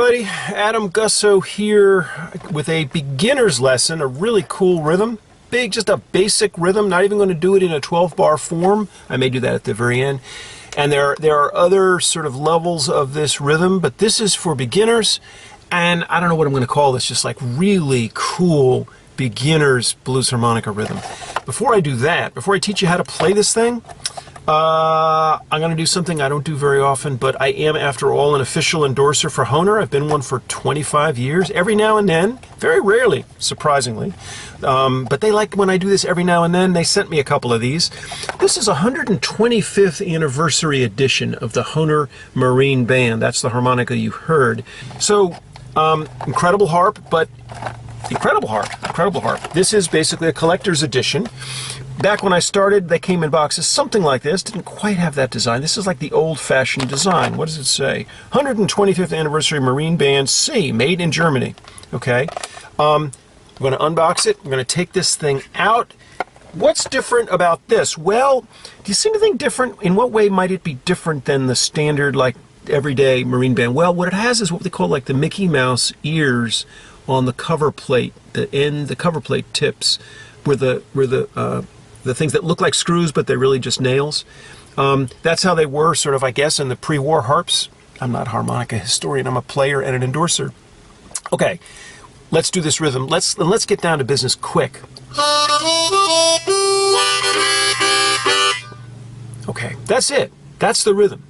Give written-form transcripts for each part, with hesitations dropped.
everybody, Adam Gussow here with a beginner's lesson, a really cool rhythm. Just a basic rhythm, not even going to do it in a 12-bar form. I may do that at the very end. And there are other sort of levels of this rhythm, but this is for beginners. And I don't know what I'm going to call this, just like really cool beginner's blues harmonica rhythm. Before I do that, before I teach you how to play this thing, I'm going to do something I don't do very often, but I am, after all, an official endorser for Hohner. I've been one for 25 years. Every now and then, very rarely, surprisingly, but they like when I do this every now and then. They sent me a couple of these. This is a 125th anniversary edition of the Hohner Marine Band. That's the harmonica you heard. So, incredible harp, but incredible harp. This is basically a collector's edition. Back when I started, they came in boxes something like this. Didn't quite have that design. This is like the old-fashioned design. What does it say? 125th Anniversary Marine Band C, made in Germany. Okay. I'm going to unbox it. I'm going to take this thing out. What's different about this? Well, do you seem to think different? In what way might it be different than the standard, like, everyday Marine Band? Well, what it has is what they call like the Mickey Mouse ears on the cover plate, the cover plate tips, where the things that look like screws, but they're really just nails. That's how they were, sort of, I guess, in the pre-war harps. I'm not a harmonica historian. I'm a player and an endorser. Okay, let's do this rhythm. Let's get down to business quick. Okay, that's it. That's the rhythm.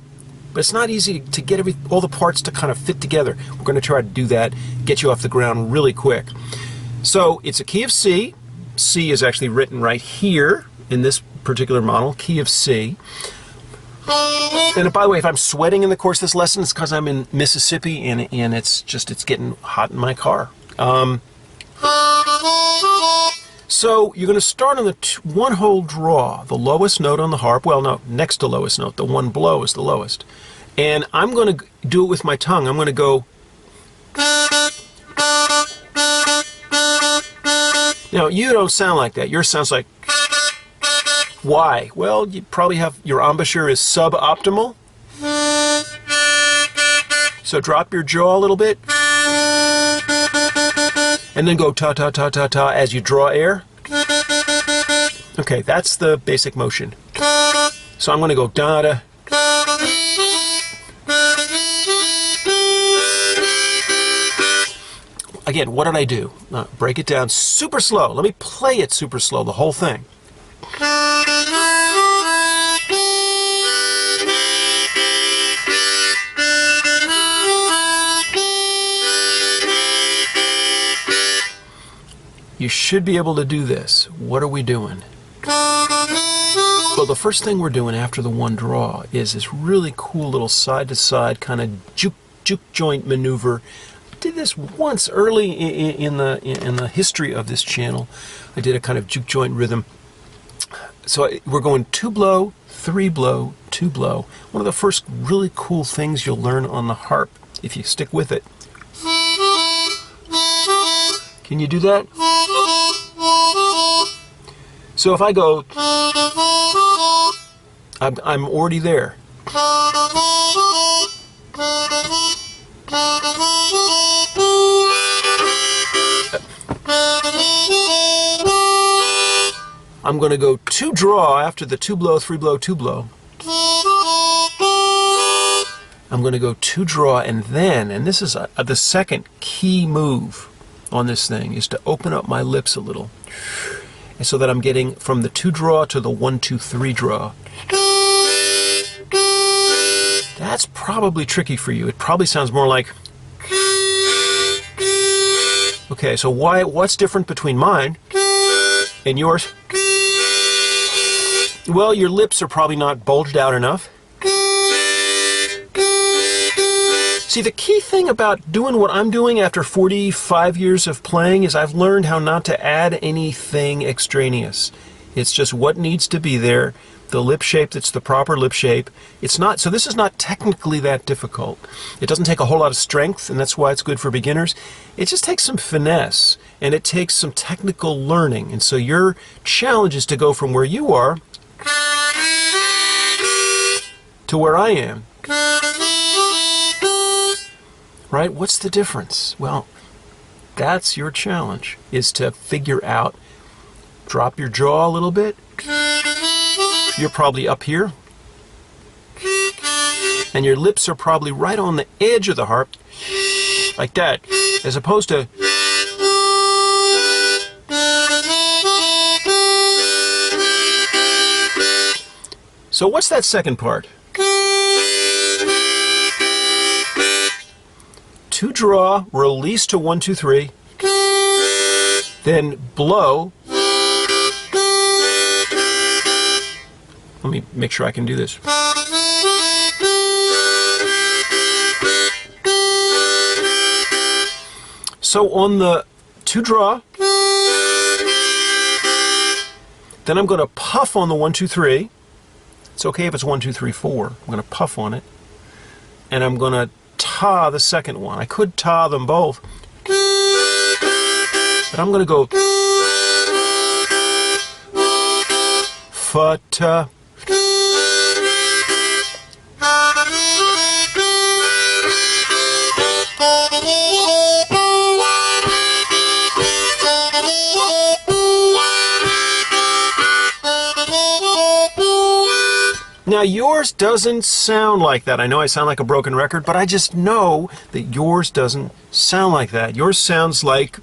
But it's not easy to get all the parts to kind of fit together. We're going to try to do that, get you off the ground really quick. So it's a key of C. C is actually written right here in this particular model, key of C. And by the way, if I'm sweating in the course of this lesson, it's because I'm in Mississippi and it's getting hot in my car. So you're going to start on the one-hole draw, the lowest note on the harp. Well, no, next to lowest note. The one below is the lowest. And I'm going to do it with my tongue. I'm going to go. Now, you don't sound like that. Yours sounds like. Why? Well, you probably have your embouchure is suboptimal. So drop your jaw a little bit. And then go ta ta ta ta ta as you draw air. Okay, that's the basic motion. So I'm going to go da da. Again, what did I do? Break it down super slow. Let me play it super slow, the whole thing. You should be able to do this. What are we doing? Well, the first thing we're doing after the one draw is this really cool little side-to-side kind of juke joint maneuver. I did this once early in the history of this channel. I did a kind of juke joint rhythm. So we're going 2 blow, 3 blow, 2 blow. One of the first really cool things you'll learn on the harp if you stick with it. Can you do that? So if I go, I'm already there. I'm going to go 2 draw after the 2 blow, 3 blow, 2 blow. I'm going to go 2 draw and then, and this is the second key move on this thing, is to open up my lips a little. And so that I'm getting from the 2 draw to the 1, 2, 3 draw. That's probably tricky for you. It probably sounds more like. Okay, so what's different between mine and yours? Well, your lips are probably not bulged out enough. See, the key thing about doing what I'm doing after 45 years of playing is I've learned how not to add anything extraneous. It's just what needs to be there, the lip shape that's the proper lip shape. It's not, so this is not technically that difficult. It doesn't take a whole lot of strength, and that's why it's good for beginners. It just takes some finesse, and it takes some technical learning. And so your challenge is to go from where you are to where I am. right? What's the difference? Well, that's your challenge, is to figure out, drop your jaw a little bit. You're probably up here. And your lips are probably right on the edge of the harp, like that, as opposed to... So what's that second part? 2 draw, release to 1, 2, 3, then blow. Let me make sure I can do this. So on the 2 draw, then I'm going to puff on the 1, 2, 3. It's okay if it's 1, 2, 3, 4. I'm going to puff on it. And I'm going to ta the second one. I could ta them both. But I'm going to go fa ta. Now yours doesn't sound like that. I know I sound like a broken record, but I just know that yours doesn't sound like that. Yours sounds like...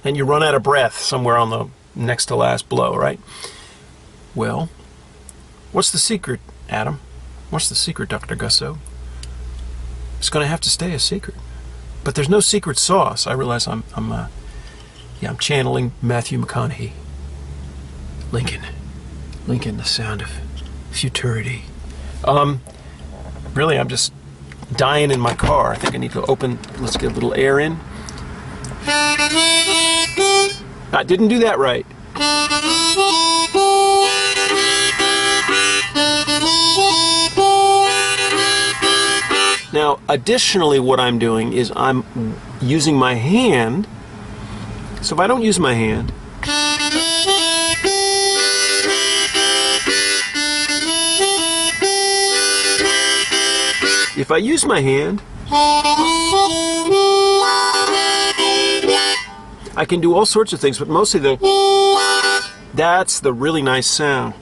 And you run out of breath somewhere on the next to last blow, right? Well, what's the secret, Adam? What's the secret, Dr. Gussow? It's going to have to stay a secret. But there's no secret sauce. I realize I'm channeling Matthew McConaughey. Lincoln, the sound of futurity. Really, I'm just dying in my car. I think I need to open, let's get a little air in. I didn't do that right. Now, additionally, what I'm doing is I'm using my hand. So if I don't use my hand, if I use my hand, I can do all sorts of things, but mostly that's the really nice sound.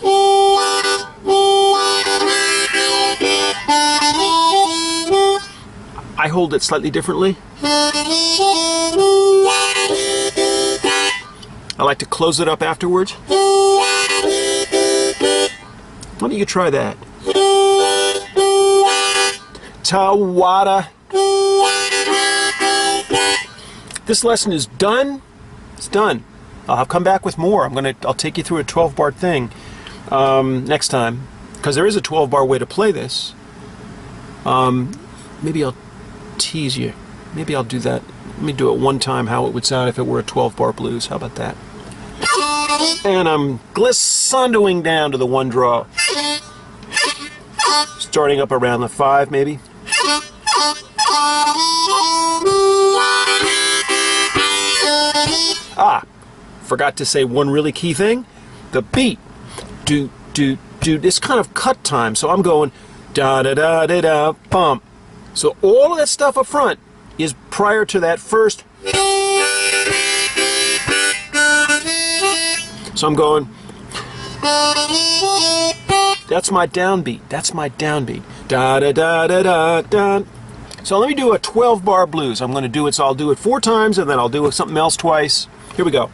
I hold it slightly differently. I like to close it up afterwards. Why don't you try that? Tawada. This lesson is done. It's done. I'll come back with more. I'll take you through a 12-bar thing next time, because there is a 12-bar way to play this. Maybe I'll tease you. Maybe I'll do that. Let me do it one time, how it would sound if it were a 12-bar blues. How about that? And I'm glissandoing down to the 1 draw. Starting up around the 5, maybe. Forgot to say one really key thing. The beat. Do. It's kind of cut time, so I'm going da-da-da-da-da, bump. So all of that stuff up front is prior to that first. So I'm going. That's my downbeat. That's my downbeat. Da-da-da-da-da-da. So let me do a 12-bar blues. I'm going to do it, so I'll do it 4 times, and then I'll do something else twice. Here we go.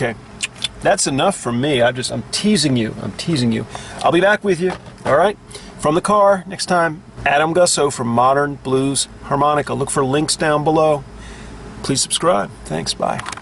Okay, that's enough from me. I'm teasing you. I'm teasing you. I'll be back with you, all right? From the car next time. Adam Gussow from Modern Blues Harmonica. Look for links down below. Please subscribe. Thanks. Bye.